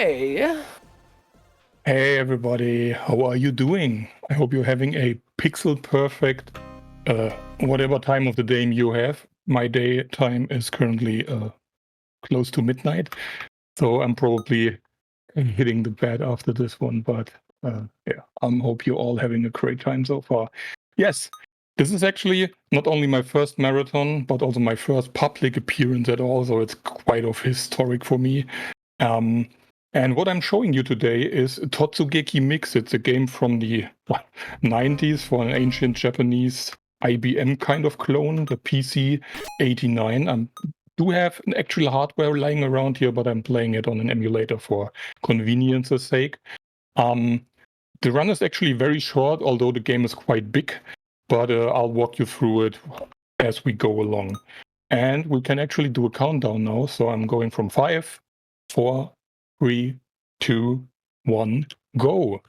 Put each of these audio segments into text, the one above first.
Hey. Hey everybody, how are you doing? I hope you're having a pixel perfect whatever time of the day you have. My day time is currently close to midnight, so I'm probably hitting the bed after this one, but yeah, I hope you're all having a great time so far. Yes, this is actually not only my first marathon, but also my first public appearance at all, so it's quite of historic for me. And what I'm showing you today is Totsugeki Mix. It's a game from the 90s for an ancient Japanese IBM kind of clone, the PC 89. I do have an actual hardware lying around here, but I'm playing it on an emulator for convenience's sake. The run is actually very short, although the game is quite big, but I'll walk you through it as we go along. And we can actually do a countdown now. So I'm going from 5, 4, 3, 2, 1, go.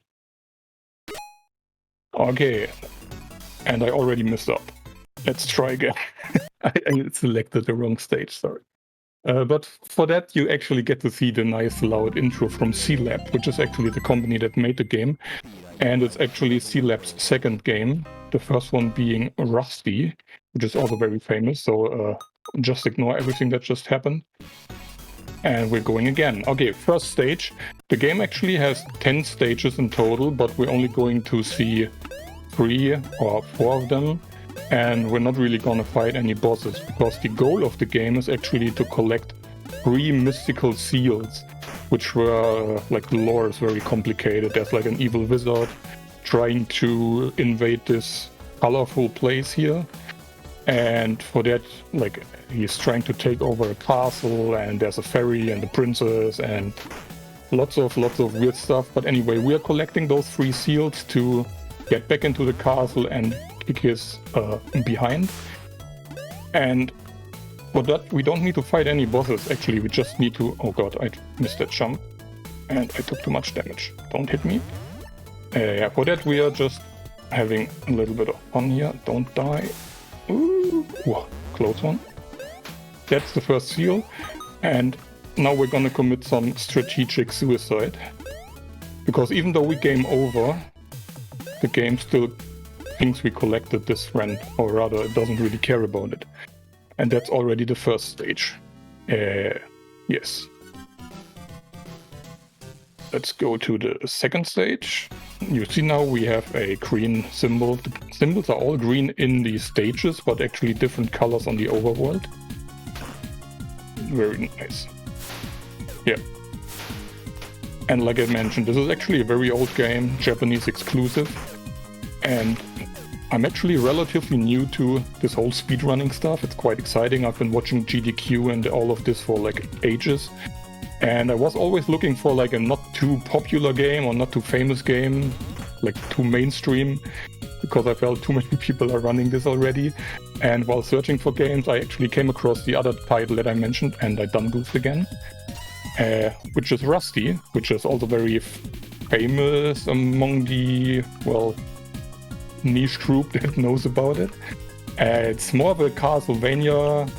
Okay. And I already messed up. Let's try again. I selected the wrong stage, sorry. But for that, you actually get to see the nice loud intro from C-Lab, which is actually the company that made the game. And it's actually C-Lab's second game, the first one being Rusty, which is also very famous. So just ignore everything that just happened. And we're going again. Okay, first stage. The game actually has 10 stages in total, but we're only going to see 3 or 4 of them. And we're not really gonna fight any bosses, because the goal of the game is actually to collect 3 mystical seals, which were, like, the lore is very complicated. There's like an evil wizard trying to invade this colorful place here. And for that, like, he's trying to take over a castle, and there's a fairy and a princess and lots of weird stuff. But anyway, we are collecting those 3 seals to get back into the castle and kick his behind. And for that, we don't need to fight any bosses, actually. We just need to... Oh god, I missed that jump. And I took too much damage. Don't hit me. Yeah, for that, we are just having a little bit of fun here. Don't die. Ooh, close one. That's the first seal. And now we're gonna commit some strategic suicide. Because even though we game over, the game still thinks we collected this friend, or rather, it doesn't really care about it. And that's already the first stage. Yes. Let's go to the second stage. You see now we have a green symbol. The symbols are all green in the stages, but actually different colors on the overworld. Very nice. Yeah. And like I mentioned, this is actually a very old game, Japanese exclusive. And I'm actually relatively new to this whole speedrunning stuff. It's quite exciting. I've been watching GDQ and all of this for like ages. And I was always looking for like a not too popular game or not too famous game, like too mainstream, because I felt too many people are running this already. And while searching for games, I actually came across the other title that I mentioned, and I done goofed again, which is Rusty, which is also very famous among the, well, niche group that knows about it. It's more of a Castlevania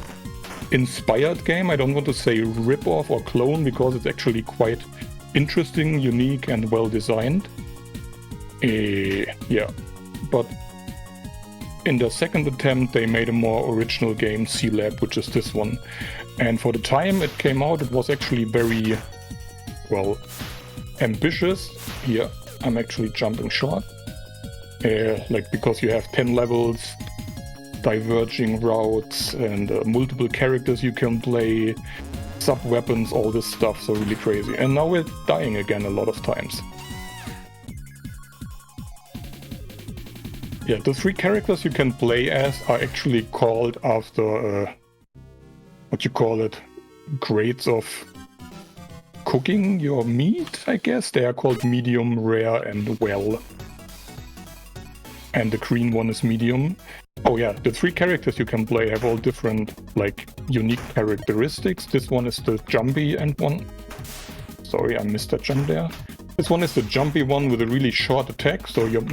inspired game. I don't want to say rip-off or clone, because it's actually quite interesting, unique, and well designed. Yeah, but in their second attempt they made a more original game, C-Lab, which is this one. And for the time it came out, it was actually very, well, ambitious. Here, I'm actually jumping short. Like, because you have 10 levels, diverging routes, and multiple characters you can play, sub-weapons, all this stuff, so really crazy. And now we're dying again a lot of times. Yeah, the 3 characters you can play as are actually called after, what you call it, grades of cooking your meat, I guess. They are called medium, rare, and well. And the green one is medium. Oh yeah, the 3 characters you can play have all different, like, unique characteristics. This one is the jumpy and one. Sorry, I missed that jump there. This one is the jumpy one with a really short attack, so you're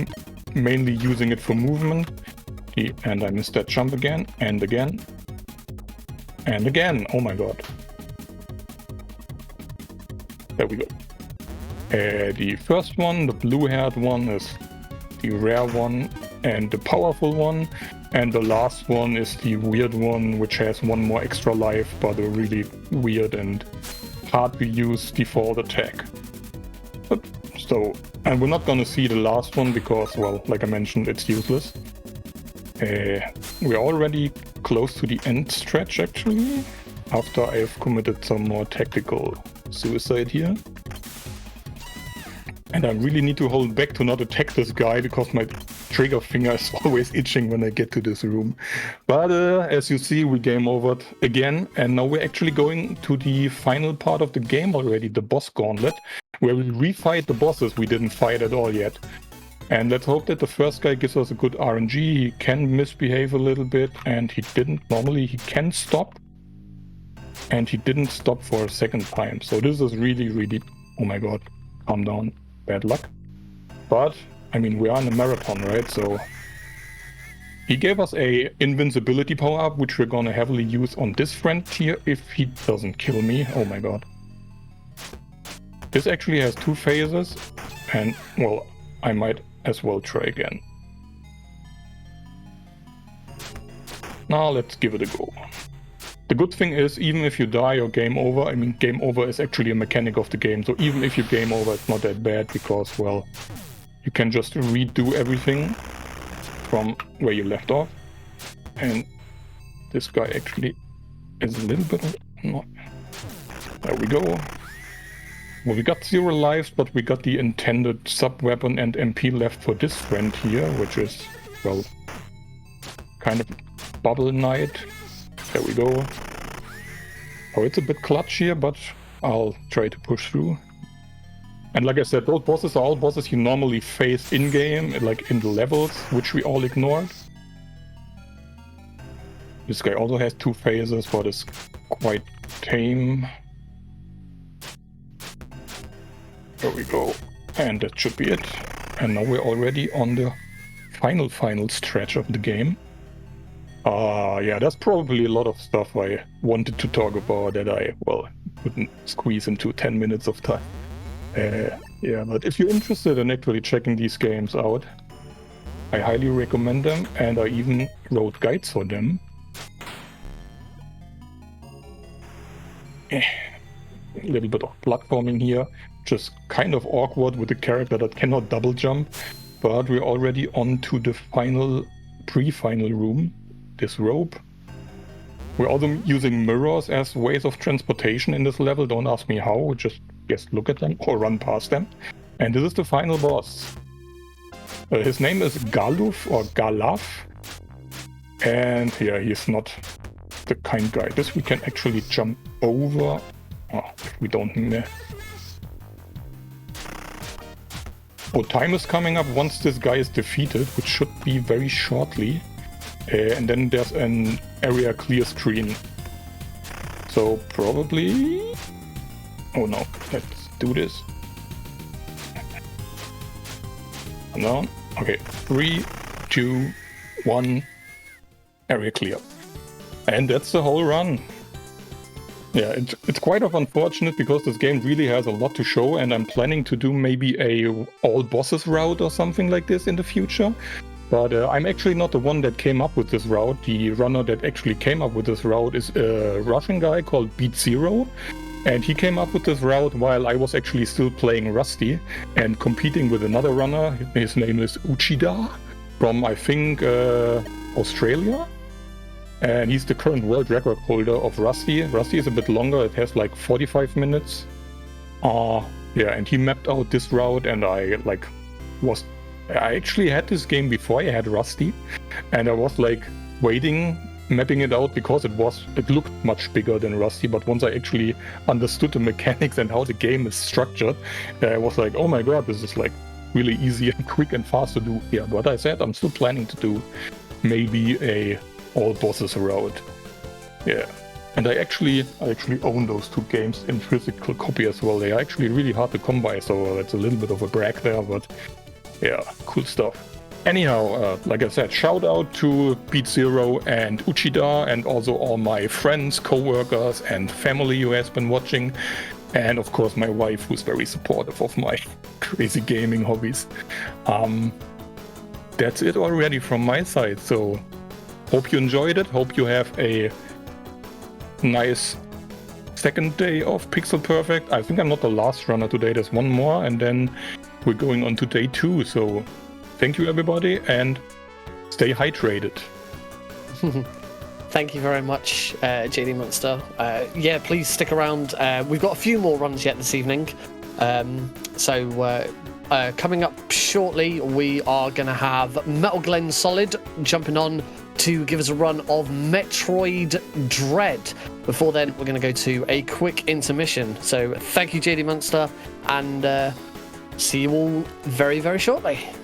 mainly using it for movement. And I missed that jump again, and again. And again, oh my god. There we go. The first one, the blue-haired one, is the rare one and the powerful one. And the last one is the weird one, which has one more extra life, but a really weird and hard to use default attack. So, and we're not gonna see the last one because, well, like I mentioned, it's useless. We're already close to the end stretch, actually, after I've committed some more tactical suicide here. And I really need to hold back to not attack this guy because my trigger finger is always itching when I get to this room. But as you see, we game overed again. And now we're actually going to the final part of the game already, the boss gauntlet, where we refight the bosses we didn't fight at all yet. And let's hope that the first guy gives us a good RNG. He can misbehave a little bit, and he didn't. Normally he can stop. And he didn't stop for a second time. So this is really, really... Oh my god, calm down. Bad luck. But, I mean, we are in a marathon, right? So he gave us a invincibility power-up, which we're gonna heavily use on this friend here if he doesn't kill me. Oh my god. This actually has 2 phases, and, well, I might as well try again. Now let's give it a go. The good thing is, even if you die or game over, I mean, game over is actually a mechanic of the game, so even if you game over, it's not that bad, because, well, you can just redo everything from where you left off. And this guy actually is a little bit... No. There we go. Well, we got 0 lives, but we got the intended sub-weapon and MP left for this friend here, which is, well, kind of Bubble Knight. There we go. Oh, it's a bit clutch here, but I'll try to push through. And like I said, those bosses are all bosses you normally face in-game, like in the levels, which we all ignored. This guy also has 2 phases, but is quite tame. There we go. And that should be it. And now we're already on the final stretch of the game. Yeah, there's probably a lot of stuff I wanted to talk about that I, well, couldn't squeeze into 10 minutes of time. Yeah, but if you're interested in actually checking these games out, I highly recommend them, and I even wrote guides for them. A little bit of platforming here, just kind of awkward with a character that cannot double jump, but we're already on to the final, pre-final room. This rope. We're also using mirrors as ways of transportation in this level. Don't ask me how, just look at them or run past them. And this is the final boss. His name is Galuf or Galaf. And yeah, he's not the kind guy. This we can actually jump over. Oh, if we don't... Oh, time is coming up once this guy is defeated, which should be very shortly. And then there's an area clear screen. So probably... Oh no, let's do this. No? Okay, 3, 2, 1, area clear. And that's the whole run. Yeah, it's quite unfortunate because this game really has a lot to show, and I'm planning to do maybe a all bosses route or something like this in the future. But I'm actually not the one that came up with this route. The runner that actually came up with this route is a Russian guy called Beat Zero. And he came up with this route while I was actually still playing Rusty and competing with another runner. His name is Uchida from, I think, Australia. And he's the current world record holder of Rusty. Rusty is a bit longer. It has like 45 minutes. Yeah, and he mapped out this route, and I actually had this game before I had Rusty, and I was like waiting, mapping it out because it looked much bigger than Rusty. But once I actually understood the mechanics and how the game is structured, I was like, oh my god, this is like really easy and quick and fast to do. Yeah, but I said I'm still planning to do maybe a all bosses route. Yeah, and I actually own those 2 games in physical copy as well. They are actually really hard to come by, so it's a little bit of a brag there, but yeah, cool stuff. Anyhow, like I said, shout out to Beat Zero and Uchida, and also all my friends, co-workers and family who has been watching. And of course, my wife, who's very supportive of my crazy gaming hobbies. That's it already from my side. So hope you enjoyed it. Hope you have a nice second day of Pixel Perfect. I think I'm not the last runner today. There's one more, and then we're going on to day 2. So thank you, everybody, and stay hydrated. Thank you very much, jdmnstr. Yeah, please stick around. We've got a few more runs yet this evening. Coming up shortly, we are going to have Metal Glen Solid jumping on to give us a run of Metroid Dread. Before then, we're going to go to a quick intermission. So thank you, jdmnstr, and see you all very, very shortly.